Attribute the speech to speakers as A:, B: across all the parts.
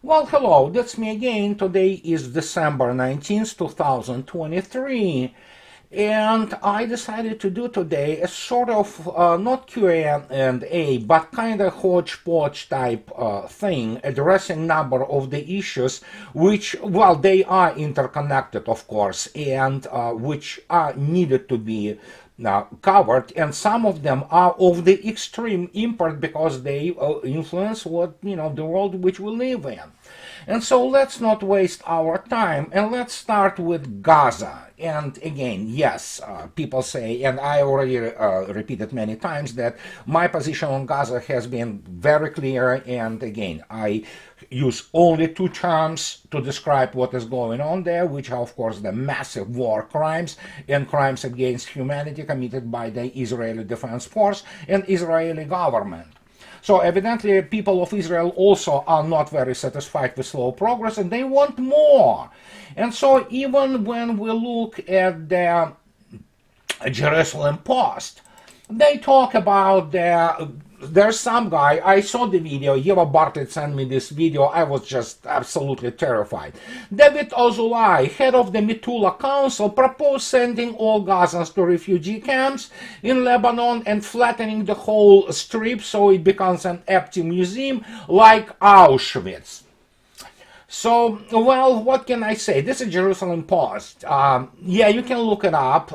A: Well, hello, that's me again. Today is December 19th, 2023, and I decided to do today a sort of not Q&A, but kind of hodgepodge type thing, addressing number of the issues which, well, they are interconnected, of course, and which are needed to be covered, and some of them are of the extreme import because they influence what the world which we live in. And so let's not waste our time, and let's start with Gaza. And again, yes, people say, and I already repeated many times, that my position on Gaza has been very clear. And again, I use only two terms to describe what is going on there, which are, of course, the massive war crimes and crimes against humanity committed by the Israeli Defense Force and Israeli government. So evidently, people of Israel also are not very satisfied with slow progress, and they want more. And so even when we look at the Jerusalem Post, they talk about there's some guy, I saw the video, Yeva Bartlett sent me this video, I was just absolutely terrified. David Ozulai, head of the Metula Council, proposed sending all Gazans to refugee camps in Lebanon and flattening the whole strip so it becomes an empty museum like Auschwitz. So, well, what can I say? This is Jerusalem Post. Yeah, you can look it up.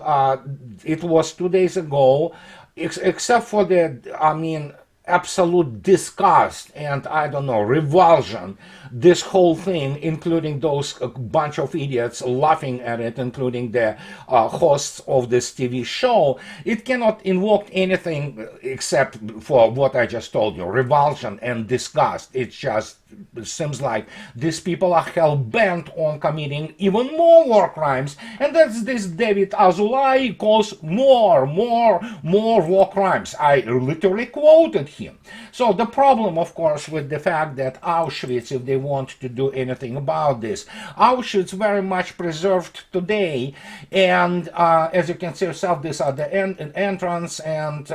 A: It was 2 days ago. Except for the, absolute disgust and, I don't know, revulsion, this whole thing, including those bunch of idiots laughing at it, including the hosts of this TV show, it cannot invoke anything except for what I just told you, revulsion and disgust. It seems like these people are hell-bent on committing even more war crimes, and that's this David Azulai calls more war crimes. I literally quoted him. So the problem, of course, with the fact that Auschwitz, if they want to do anything about this, Auschwitz very much preserved today, and as you can see yourself, these are the entrance, and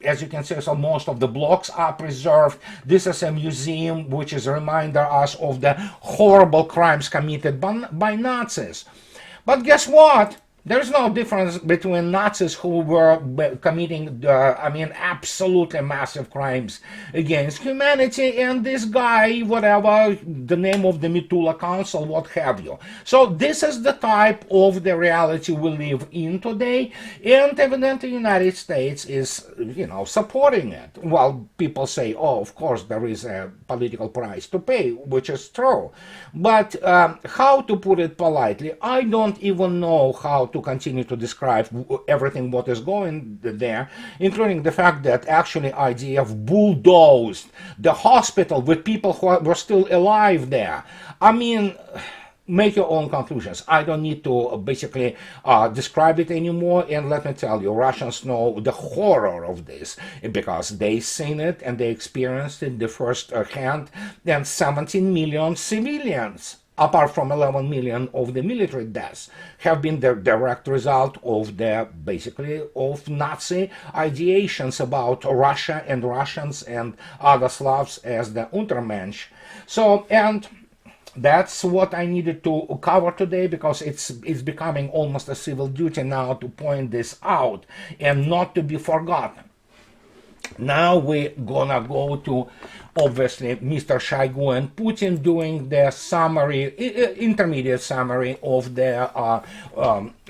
A: as you can see yourself, most of the blocks are preserved. This is a museum which is reminder us of the horrible crimes committed by Nazis. But guess what? There's no difference between Nazis who were committing, absolutely massive crimes against humanity, and this guy, whatever, the name of the Metula Council, what have you. So this is the type of the reality we live in today, and evidently the United States is, supporting it. Well, people say, oh, of course, there is a political price to pay, which is true. But how to put it politely, I don't even know how to continue to describe everything what is going there, including the fact that actually IDF bulldozed the hospital with people who were still alive there. Make your own conclusions. I don't need to basically describe it anymore, and let me tell you, Russians know the horror of this because they've seen it and they experienced it the first hand, and 17 million civilians, apart from 11 million of the military deaths, have been the direct result of of Nazi ideations about Russia and Russians and other Slavs as the Untermensch. So, and that's what I needed to cover today, because it's becoming almost a civil duty now to point this out and not to be forgotten. Now we're gonna go to, obviously, Mr. Shoigu and Putin doing the summary, intermediate summary of the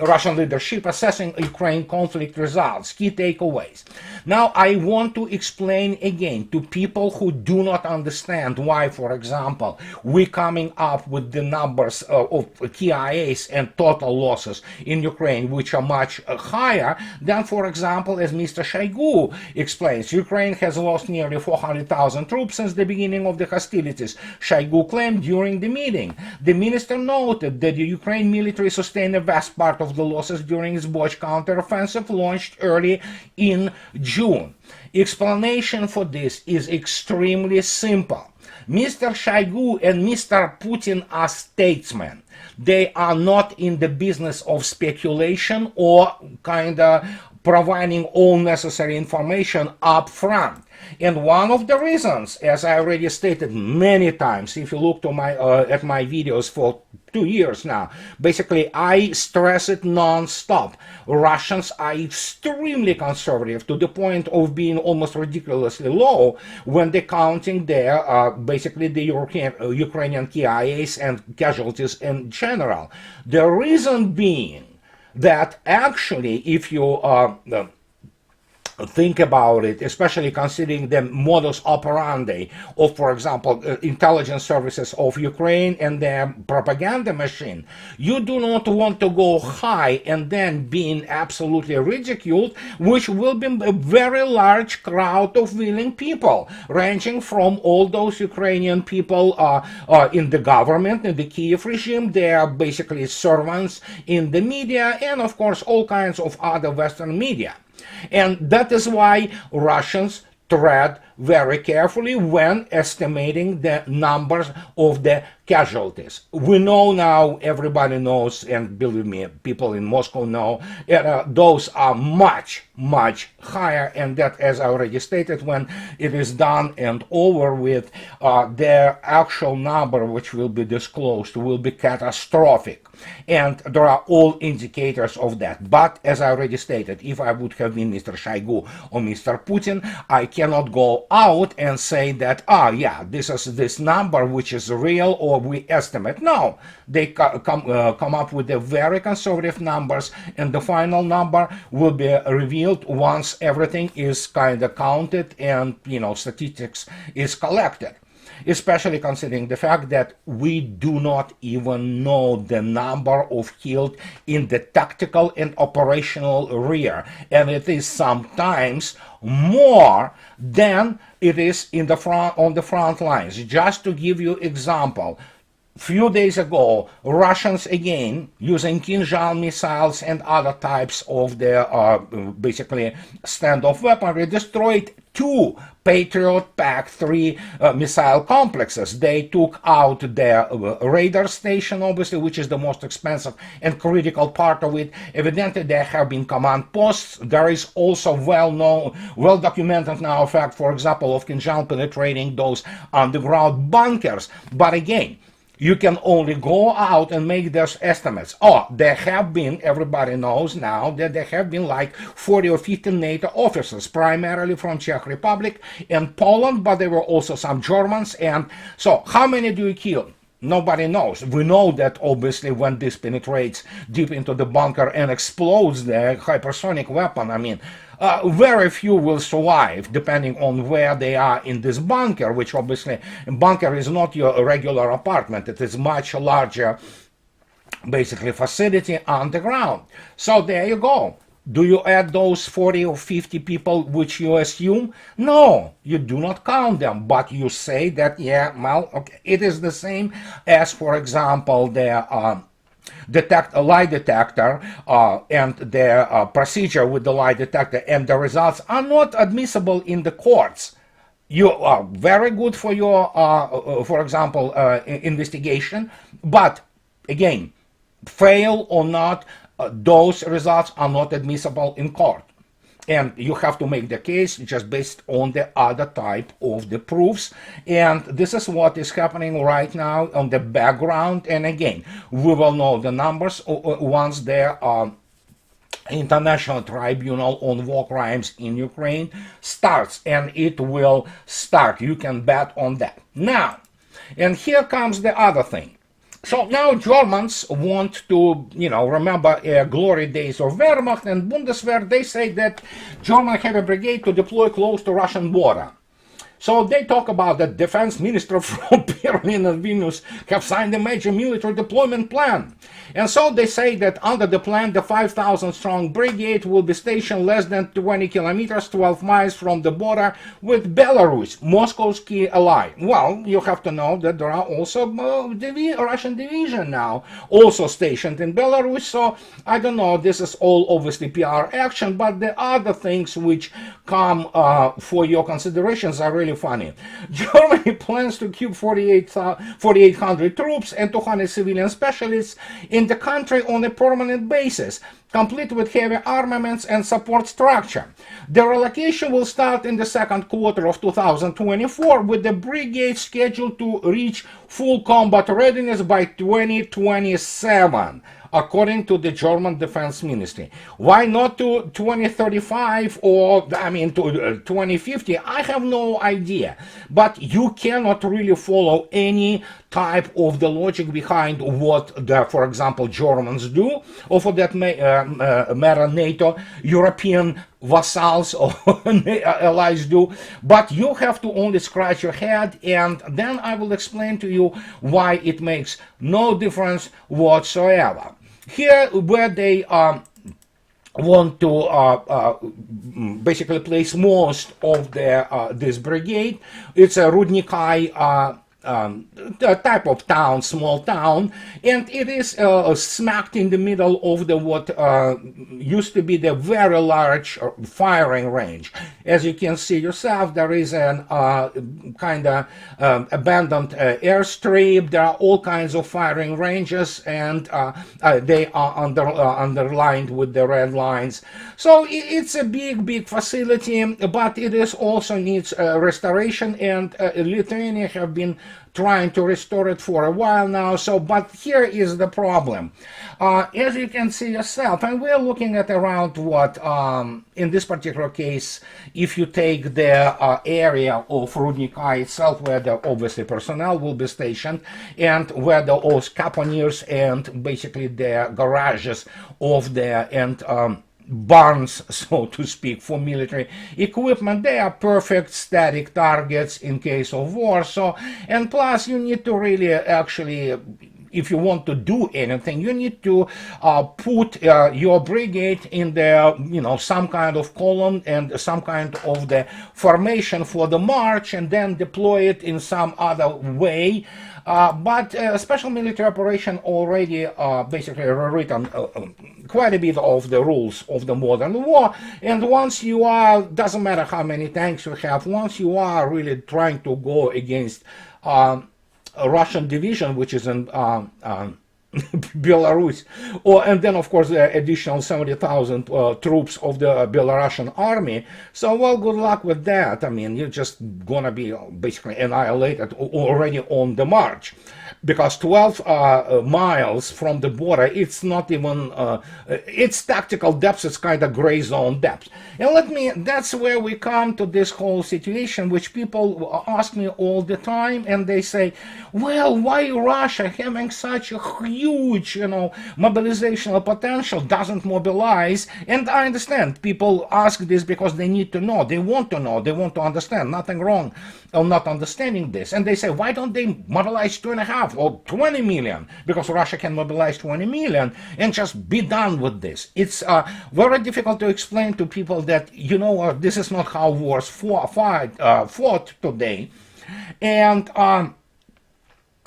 A: Russian leadership assessing Ukraine conflict results, key takeaways. Now I want to explain again to people who do not understand why, for example, we're coming up with the numbers of KIAs and total losses in Ukraine, which are much higher than, for example, as Mr. Shoigu explains, Ukraine has lost nearly 400,000 troops since the beginning of the hostilities, Shoigu claimed during the meeting. The minister noted that the Ukraine military sustained a vast part of the losses during its Boch counteroffensive launched early in June. Explanation for this is extremely simple. Mr. Shoigu and Mr. Putin are statesmen. They are not in the business of speculation or kind of providing all necessary information up front. And one of the reasons, as I already stated many times, if you look to my at my videos for 2 years now, basically I stress it non-stop. Russians are extremely conservative to the point of being almost ridiculously low when they're counting their basically the Ukrainian KIAs and casualties in general. The reason being that actually, if you think about it, especially considering the modus operandi of, for example, intelligence services of Ukraine and their propaganda machine, you do not want to go high and then being absolutely ridiculed, which will be a very large crowd of willing people, ranging from all those Ukrainian people in the government, in the Kiev regime, they are basically servants in the media, and of course all kinds of other Western media. And that is why Russians tread very carefully when estimating the numbers of the casualties. We know now, everybody knows, and believe me, people in Moscow know, those are much, much higher, and that, as I already stated, when it is done and over with, their actual number, which will be disclosed, will be catastrophic. And there are all indicators of that. But, as I already stated, if I would have been Mr. Shoigu or Mr. Putin, I cannot go out and say that, yeah, this is this number which is real or we estimate. No, they come up with the very conservative numbers, and the final number will be revealed once everything is kind of counted and, statistics is collected. Especially considering the fact that we do not even know the number of killed in the tactical and operational rear, and it is sometimes more than it is in the front, on the front lines. Just to give you example, few days ago, Russians again, using Kinzhal missiles and other types of their basically standoff weaponry, destroyed 2 Patriot PAC-3 missile complexes. They took out their radar station, obviously, which is the most expensive and critical part of it. Evidently, there have been command posts. There is also well-known, well-documented now fact, for example, of Kinzhal penetrating those underground bunkers. But again, you can only go out and make those estimates. There have been, everybody knows now, that there have been like 40 or 50 NATO officers, primarily from Czech Republic and Poland, but there were also some Germans. And so how many do you kill? Nobody knows. We know that obviously when this penetrates deep into the bunker and explodes the hypersonic weapon, I mean, very few will survive, depending on where they are in this bunker, which obviously, bunker is not your regular apartment. It is much larger, basically, facility underground. So there you go. Do you add those 40 or 50 people which you assume? No, you do not count them, but you say that, yeah, well, okay, it is the same as, for example, the lie detector and the procedure with the lie detector, and the results are not admissible in the courts. You are very good for your, for example, investigation, but again, fail or not, those results are not admissible in court. And you have to make the case just based on the other type of the proofs. And this is what is happening right now on the background. And again, we will know the numbers once there are International Tribunal on War Crimes in Ukraine starts. And it will start. You can bet on that. Now, and here comes the other thing. So now Germans want to, remember glory days of Wehrmacht and Bundeswehr. They say that Germans have a brigade to deploy close to Russian border. So they talk about the defense minister from Berlin and Vilnius have signed a major military deployment plan. And so they say that under the plan, the 5,000 strong brigade will be stationed less than 20 kilometers, 12 miles from the border with Belarus, Moscow's key ally. Well, you have to know that there are also Russian division now also stationed in Belarus. So I don't know, this is all obviously PR action, but the other things which come for your considerations are really really funny. Germany plans to keep 4,800 troops and 200 civilian specialists in the country on a permanent basis, complete with heavy armaments and support structure. The relocation will start in the second quarter of 2024, with the brigade scheduled to reach full combat readiness by 2027, according to the German Defense Ministry. Why not to 2035 or, I mean, to 2050? I have no idea. But you cannot really follow any type of the logic behind what the, for example, Germans do, or for that matter, NATO, European vassals or allies do. But you have to only scratch your head, and then I will explain to you why it makes no difference whatsoever. Here, where they want to basically place most of their this brigade, it's a Rudnikai type of town, small town, and it is smacked in the middle of the what used to be the very large firing range. As you can see yourself, there is an kind of abandoned airstrip. There are all kinds of firing ranges, and they are underlined with the red lines. So it's a big facility, but it is also needs restoration, and Lithuania have been trying to restore it for a while now. So, but here is the problem. As you can see yourself, and we're looking at around what, in this particular case, if you take the area of Rudnikai itself, where the obviously personnel will be stationed, and where the all caponiers and basically the garages of the and barns, so to speak, for military equipment, they are perfect static targets in case of war. So, and plus you need to really actually, if you want to do anything, you need to put your brigade in the, you know, some kind of column and some kind of the formation for the march, and then deploy it in some other way. But special military operation already basically rewritten quite a bit of the rules of the modern war. And once you are, doesn't matter how many tanks you have, once you are really trying to go against a Russian division, which is in Belarus, and then of course the additional 70,000 troops of the Belarusian army. So, well, good luck with that. I mean, you're just gonna be basically annihilated already on the march, because 12 miles from the border, it's not even its tactical depth is kind of gray zone depth. And that's where we come to this whole situation, which people ask me all the time, and they say, well, why Russia, having such a huge, you know, mobilizational potential, doesn't mobilize? And I understand people ask this because they need to know, they want to understand. Nothing wrong on not understanding this. And they say, why don't they mobilize 2.5 or 20 million? Because Russia can mobilize 20 million and just be done with this. It's very difficult to explain to people that, you know, this is not how wars fought today. And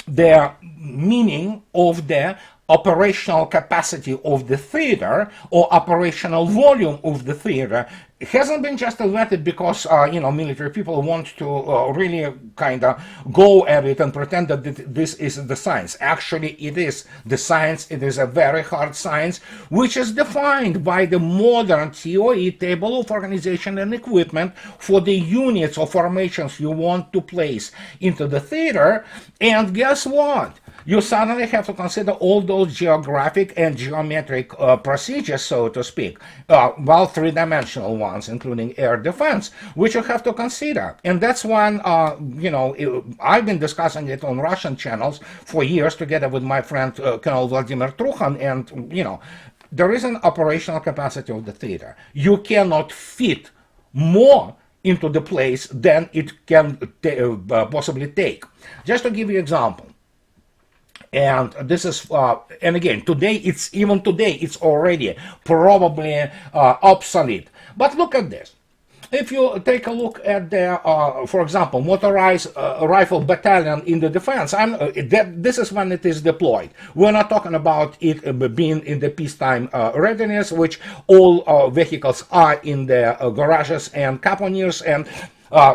A: the meaning of the operational capacity of the theater, or operational volume of the theater, hasn't been just invented because you know, military people want to really kind of go at it and pretend that this is the science. Actually, it is the science. It is a very hard science, which is defined by the modern TOE, table of organization and equipment, for the units or formations you want to place into the theater. And guess what? You suddenly have to consider all those geographic and geometric procedures, so to speak, well, three-dimensional ones, including air defense, which you have to consider. And that's one, you know, I've been discussing it on Russian channels for years together with my friend Colonel Vladimir Trukhan, and, you know, there is an operational capacity of the theater. You cannot fit more into the place than it can possibly take. Just to give you an example, and this is, and again, today, it's already probably obsolete. But look at this. If you take a look at the, for example, motorized rifle battalion in the defense, this is when it is deployed. We're not talking about it being in the peacetime readiness, which all vehicles are in the garages and caponiers, and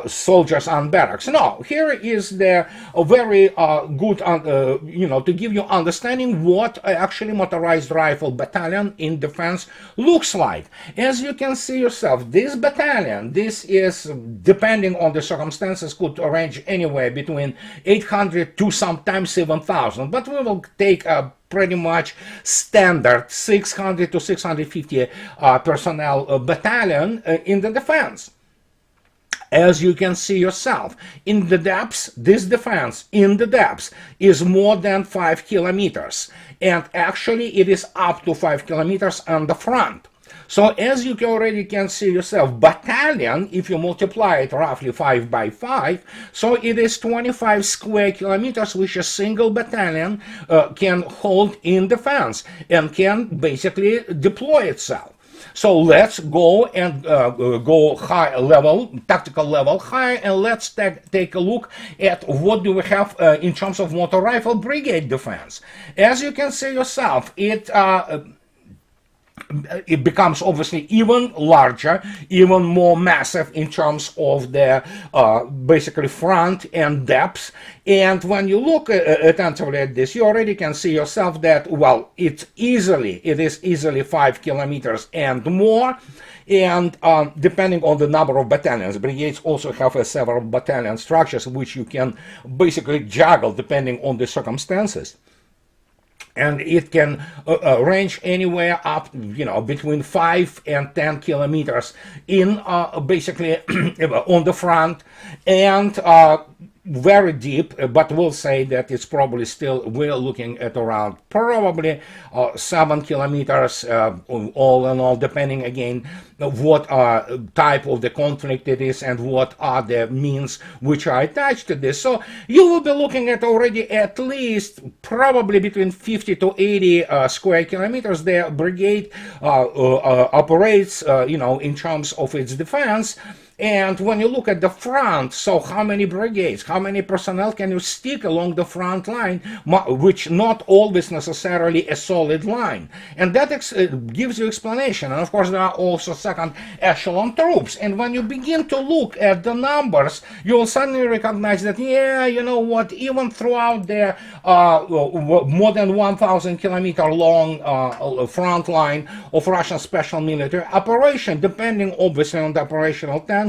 A: soldiers on barracks. No, here is the very good, to give you understanding what actually motorized rifle battalion in defense looks like. As you can see yourself, this battalion, this is, depending on the circumstances, could range anywhere between 800 to sometimes 7,000, but we will take a pretty much standard 600 to 650 personnel battalion in the defense. As you can see yourself, in the depths, this defense in the depths is more than 5 kilometers, and actually it is up to 5 kilometers on the front. So as you already can see yourself, battalion, if you multiply it roughly 5 by 5, so it is 25 square kilometers which a single battalion can hold in defense and can basically deploy itself. So let's go and go high level, tactical level high, and let's take a look at what do we have in terms of motor rifle brigade defense. As you can see yourself, it becomes obviously even larger, even more massive in terms of the basically front and depth. And when you look attentively at this, you already can see yourself that, well, it is easily 5 kilometers and more. And depending on the number of battalions, brigades also have several battalion structures which you can basically juggle depending on the circumstances. And it can range anywhere up, between 5 and 10 kilometers in basically on the front, and very deep, but we'll say that it's probably still, we're looking at around probably 7 kilometers all in all, depending again what type of the conflict it is and what are the means which are attached to this. So you will be looking at already at least probably between 50 to 80 square kilometers the brigade operates, in terms of its defense. And when you look at the front, so how many brigades, how many personnel can you stick along the front line, which not always necessarily a solid line. And that gives you explanation. And of course, there are also second echelon troops. And when you begin to look at the numbers, you will suddenly recognize that, yeah, you know what, even throughout the more than 1,000 kilometer long front line of Russian special military operation, depending obviously on the operational tension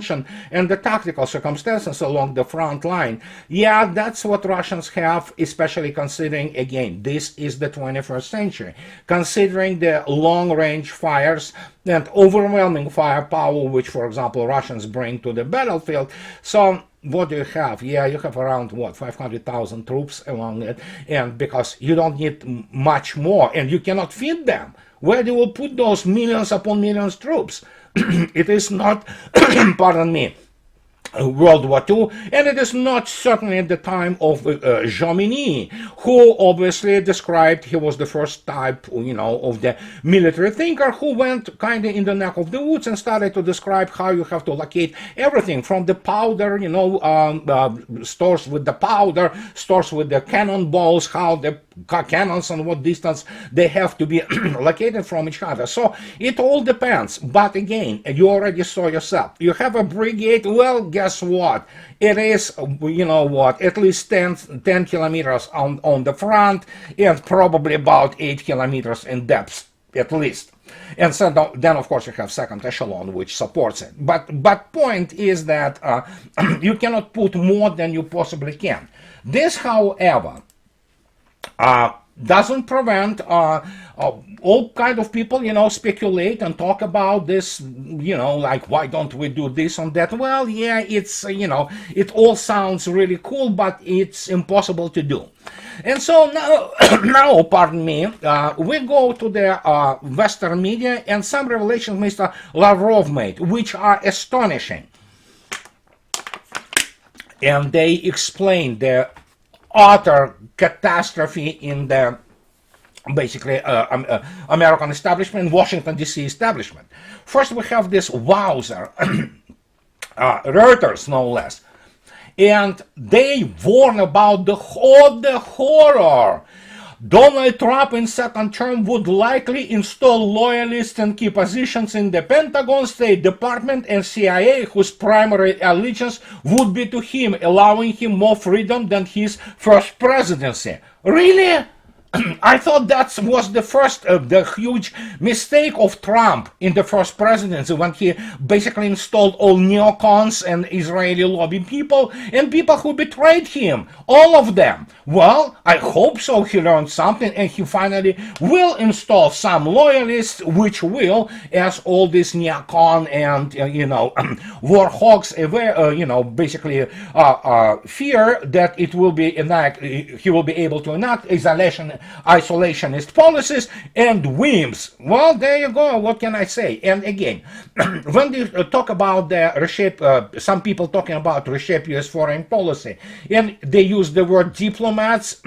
A: and the tactical circumstances along the front line. Yeah, that's what Russians have, especially considering, again, this is the 21st century, considering the long-range fires and overwhelming firepower which, for example, Russians bring to the battlefield. So what do you have? Yeah, you have around, 500,000 troops along it, and because you don't need much more, and you cannot feed them. Where do you put those millions upon millions troops? It is not, pardon me, World War II, and it is not certainly at the time of Jomini, who obviously described, he was the first type, of the military thinker who went kind of in the neck of the woods and started to describe how you have to locate everything from the powder, stores with the powder, stores with the cannonballs, how the cannons and what distance they have to be located from each other. So it all depends. But again, you already saw yourself. You have a brigade, well, guess what? It is, at least 10 kilometers on the front and probably about 8 kilometers in depth, at least. And so then, of course, you have second echelon, which supports it. But point is that you cannot put more than you possibly can. This, however, doesn't prevent all kind of people, speculate and talk about this, like, why don't we do this and that? Well, yeah, it's, it all sounds really cool, but it's impossible to do. And so now, pardon me, we go to the Western media and some revelations Mr. Lavrov made, which are astonishing. And they explain the utter catastrophe in the basically American establishment, Washington D.C. establishment. First, we have this wowzer, Reuters no less, and they warn about the horror. Donald Trump in second term would likely install loyalists in key positions in the Pentagon, State Department, and CIA, whose primary allegiance would be to him, allowing him more freedom than his first presidency. Really? I thought that was the huge mistake of Trump in the first presidency, when he basically installed all neocons and Israeli lobby people and people who betrayed him, all of them. Well, I hope so. He learned something, and he finally will install some loyalists, which will, as all these neocon and war hawks, basically fear that it will be he will be able to enact isolationist policies and whims. Well, there you go. What can I say? And again, when they talk about the reshape, some people talking about reshape U.S. foreign policy, and they use the word diplomats.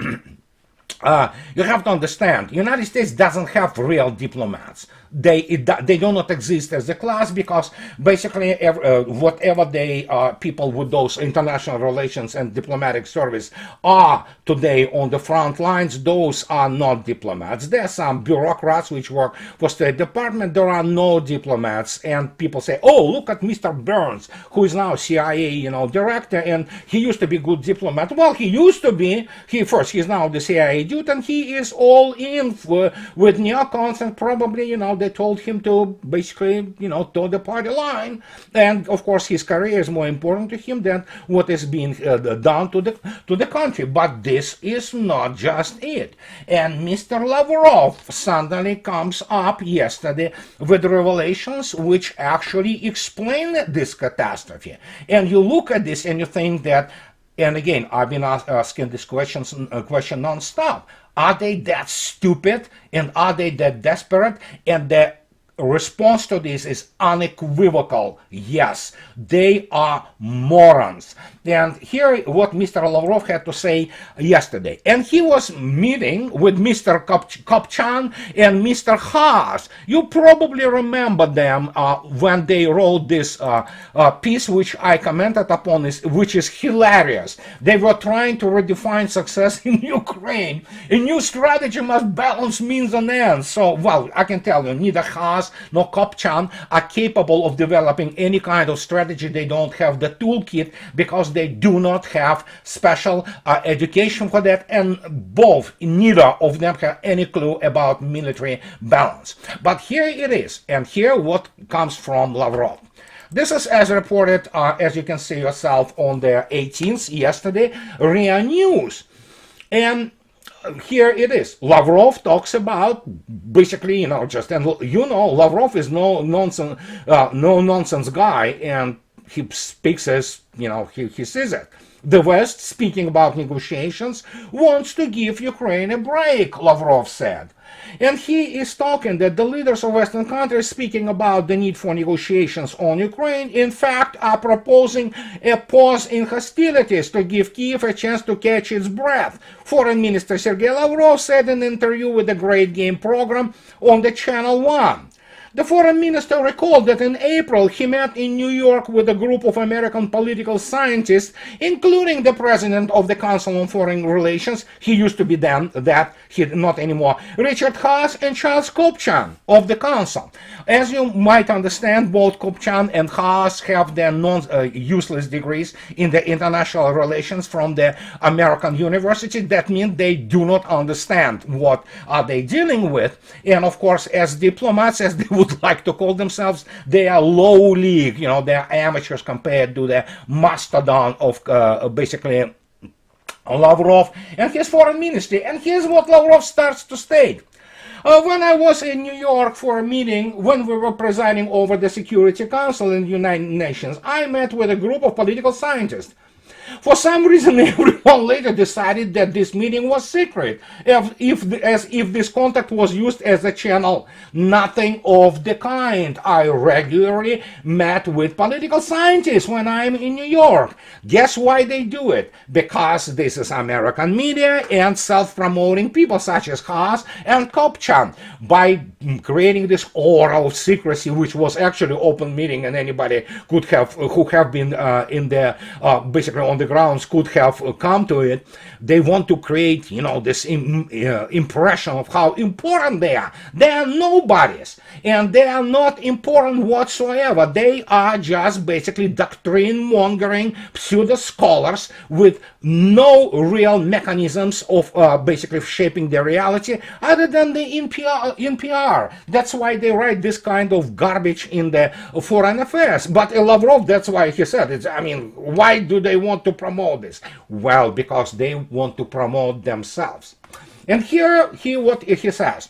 A: You have to understand, the United States doesn't have real diplomats. They do not exist as a class, because basically whatever people with those international relations and diplomatic service are today on the front lines, those are not diplomats. There are some bureaucrats which work for State Department. There are no diplomats, and people say, oh, look at Mr. Burns, who is now CIA director, and he used to be a good diplomat. Well, he used to be. He's now the CIA dude, and he is all in with neocons, and probably they told him to basically toe the party line, and of course his career is more important to him than what is being done to the country. But this is not just it. And Mr. Lavrov suddenly comes up yesterday with revelations which actually explain this catastrophe. And you look at this and you think that, and again, I've been asking this question non-stop. Are they that stupid, and are they that desperate? And the response to this is unequivocal. Yes, they are morons. And here what Mr. Lavrov had to say yesterday. And he was meeting with Mr. Kopchan and Mr. Haas. You probably remember them when they wrote this piece, which I commented upon, which is hilarious. They were trying to redefine success in Ukraine. A new strategy must balance means and ends. So, well, I can tell you, neither Haas nor Kopchan are capable of developing any kind of strategy. They don't have the toolkit, because they do not have special education for that, and neither of them have any clue about military balance. But here it is, and here what comes from Lavrov. This is as reported, as you can see yourself, on the 18th, yesterday, RIA News. And here it is. Lavrov talks about basically, Lavrov is no nonsense guy, and he speaks as, he says it. The West, speaking about negotiations, wants to give Ukraine a break, Lavrov said. And he is talking that the leaders of Western countries, speaking about the need for negotiations on Ukraine, in fact are proposing a pause in hostilities to give Kyiv a chance to catch its breath. Foreign Minister Sergei Lavrov said in an interview with the Great Game program on the Channel 1. The foreign minister recalled that in April he met in New York with a group of American political scientists, including the president of the Council on Foreign Relations, he used to be then, that he not anymore, Richard Haas and Charles Kopchan of the Council. As you might understand, both Kopchan and Haas have their useless degrees in the international relations from the American university. That means they do not understand what are they dealing with. And of course, as diplomats, as they would like to call themselves, they are low league, they are amateurs compared to the mastodon of basically Lavrov and his foreign ministry. And here's what Lavrov starts to state. When I was in New York for a meeting, when we were presiding over the Security Council in the United Nations, I met with a group of political scientists. For some reason, everyone later decided that this meeting was secret, as if this contact was used as a channel. Nothing of the kind. I regularly met with political scientists when I'm in New York. Guess why they do it? Because this is American media and self-promoting people such as Haas and Kopchan. By creating this aura of secrecy, which was actually open meeting, and anybody could have who have been in the basically on the backgrounds could have come to it. They want to create, this impression of how important they are. They are nobodies, and they are not important whatsoever. They are just basically doctrine mongering pseudo scholars with no real mechanisms of basically shaping their reality other than the NPR. That's why they write this kind of garbage in the foreign affairs. But Lavrov, that's why he said it. Why do they want to promote this? Well, because they want to promote themselves. And here what he says.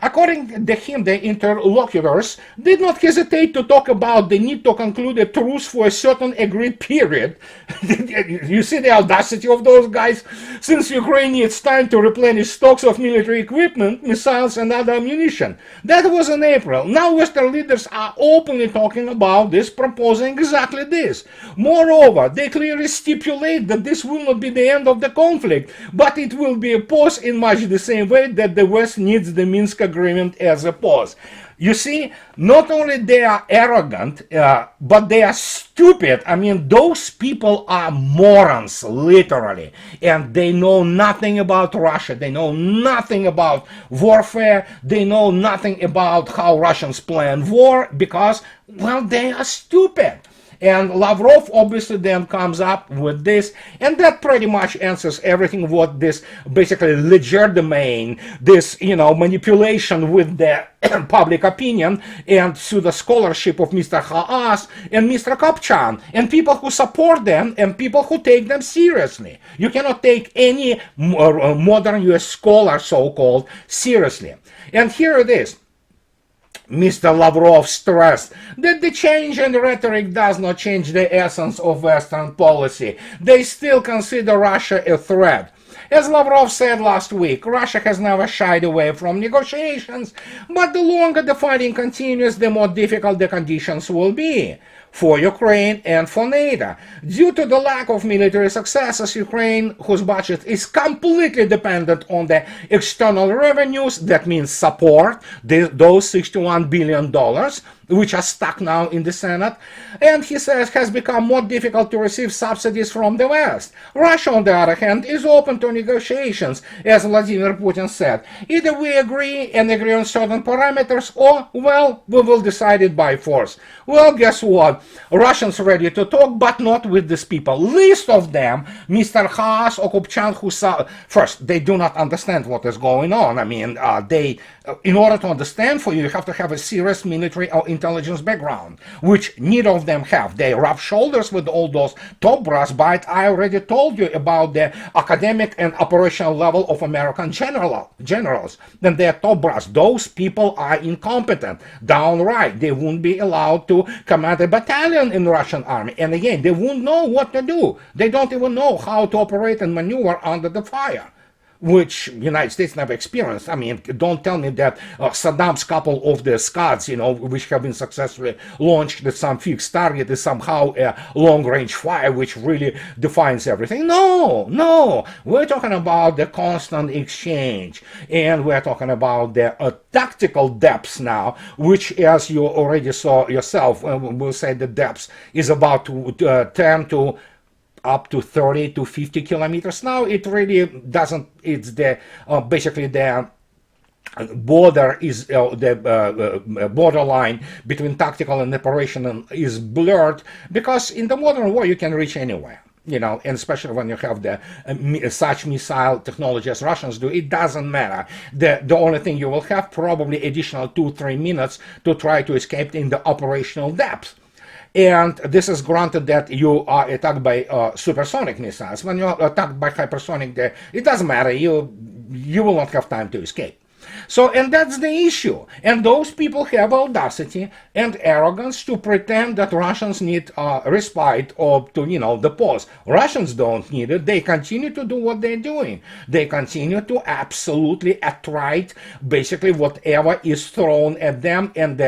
A: According to him, the interlocutors did not hesitate to talk about the need to conclude a truce for a certain agreed period. You see the audacity of those guys? Since Ukraine needs time to replenish stocks of military equipment, missiles, and other ammunition. That was in April. Now Western leaders are openly talking about this, proposing exactly this. Moreover, they clearly stipulate that this will not be the end of the conflict, but it will be a pause in much the same way that the West needs the Minsk agreement as a pause. You see, not only they are arrogant, but they are stupid. Those people are morons, literally. And they know nothing about Russia. They know nothing about warfare. They know nothing about how Russians plan war because, well, they are stupid. And Lavrov obviously then comes up with this, and that pretty much answers everything what this basically legerdemain, this, manipulation with the public opinion and pseudo scholarship of Mr. Haas and Mr. Kopchan, and people who support them and people who take them seriously. You cannot take any modern US scholar, so-called, seriously. And here it is. Mr. Lavrov stressed that the change in rhetoric does not change the essence of Western policy. They still consider Russia a threat. As Lavrov said last week, Russia has never shied away from negotiations, but the longer the fighting continues, the more difficult the conditions will be for Ukraine and for NATO. Due to the lack of military successes, Ukraine, whose budget is completely dependent on the external revenues, that means support, those $61 billion, which are stuck now in the Senate, and he says has become more difficult to receive subsidies from the West. Russia, on the other hand, is open to negotiations, as Vladimir Putin said. Either we agree on certain parameters, or, well, we will decide it by force. Well, guess what? Russians ready to talk, but not with these people. Least of them, Mr. Haas or Kupchan, who first, they do not understand what is going on. In order to understand for you have to have a serious military or intelligence background, which neither of them have. They rub shoulders with all those top brass, but I already told you about the academic and operational level of American generals. Then they're top brass. Those people are incompetent, downright. They wouldn't be allowed to command a battalion in the Russian army. And again, they wouldn't know what to do. They don't even know how to operate and maneuver under the fire, which United States never experienced. Don't tell me that Saddam's couple of the Scuds, which have been successfully launched at some fixed target, is somehow a long-range fire, which really defines everything. No. We're talking about the constant exchange, and we're talking about the tactical depths now, which, as you already saw yourself, we'll say the depths is about to 10 to up to 30 to 50 kilometers. Now it really doesn't, it's the basically the border is the borderline between tactical and operational is blurred, because in the modern war you can reach anywhere, and especially when you have the such missile technology as Russians do, it doesn't matter. The only thing you will have probably additional 2-3 minutes to try to escape in the operational depth. And this is granted that you are attacked by supersonic missiles. When you're attacked by hypersonic, it doesn't matter. You will not have time to escape. So, and that's the issue. And those people have audacity and arrogance to pretend that Russians need respite or to, the pause. Russians don't need it. They continue to do what they're doing. They continue to absolutely attrite basically whatever is thrown at them. And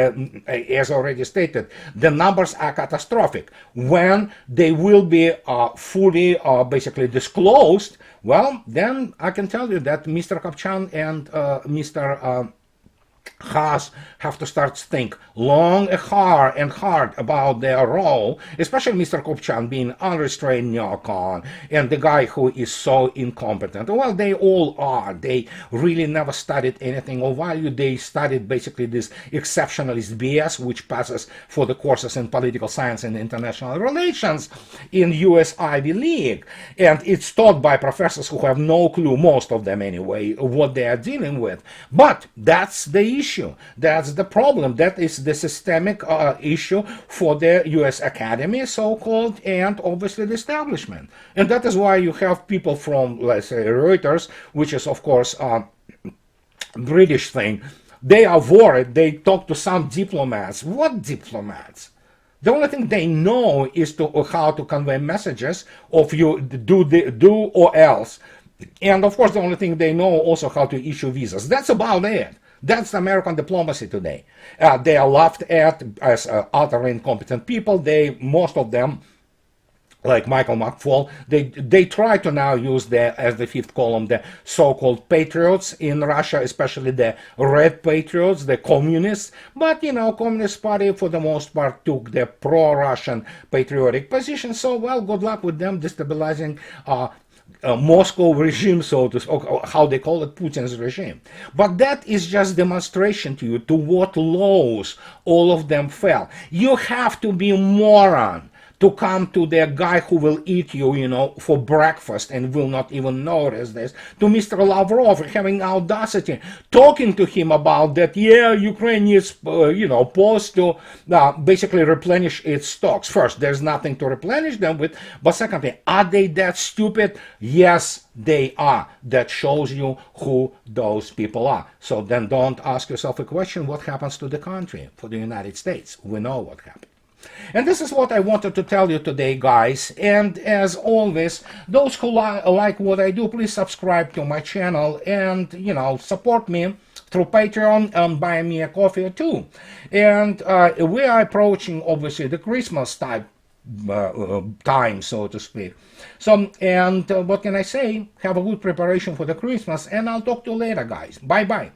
A: as already stated, the numbers are catastrophic. When they will be fully basically disclosed, well, then I can tell you that Mr. Kopchan and Mr. have to start think long and hard about their role, especially Mr. Kopchan being unrestrained neocon and the guy who is so incompetent. Well, they all are. They really never studied anything of value. They studied basically this exceptionalist BS, which passes for the courses in political science and international relations in US Ivy League. And it's taught by professors who have no clue, most of them anyway, what they are dealing with. But that's the issue. That's the problem. That is the systemic issue for the US Academy, so-called, and obviously the establishment. And that is why you have people from, let's say, Reuters, which is, of course, British thing. They are worried. They talk to some diplomats. What diplomats? The only thing they know is how to convey messages of you do or else. And of course, the only thing they know also how to issue visas. That's about it. That's American diplomacy today. They are laughed at as utter incompetent people. Most of them, like Michael McFaul, they try to now use as the fifth column, the so-called patriots in Russia, especially the red patriots, the communists. But, Communist Party, for the most part, took the pro-Russian patriotic position. So, well, good luck with them destabilizing Moscow regime, so to speak, or how they call it, Putin's regime. But that is just demonstration to you to what lows all of them fell. You have to be a moron to come to the guy who will eat you, for breakfast and will not even notice this, to Mr. Lavrov, having audacity, talking to him about that, Ukraine is, supposed to basically replenish its stocks. First, there's nothing to replenish them with, but secondly, are they that stupid? Yes, they are. That shows you who those people are. So then don't ask yourself a question, what happens to the country, for the United States? We know what happened. And this is what I wanted to tell you today, guys. And as always, those who like what I do, please subscribe to my channel and, support me through Patreon and buy me a coffee too. And we are approaching, obviously, the Christmas time, so to speak. So, and what can I say? Have a good preparation for the Christmas, and I'll talk to you later, guys. Bye-bye.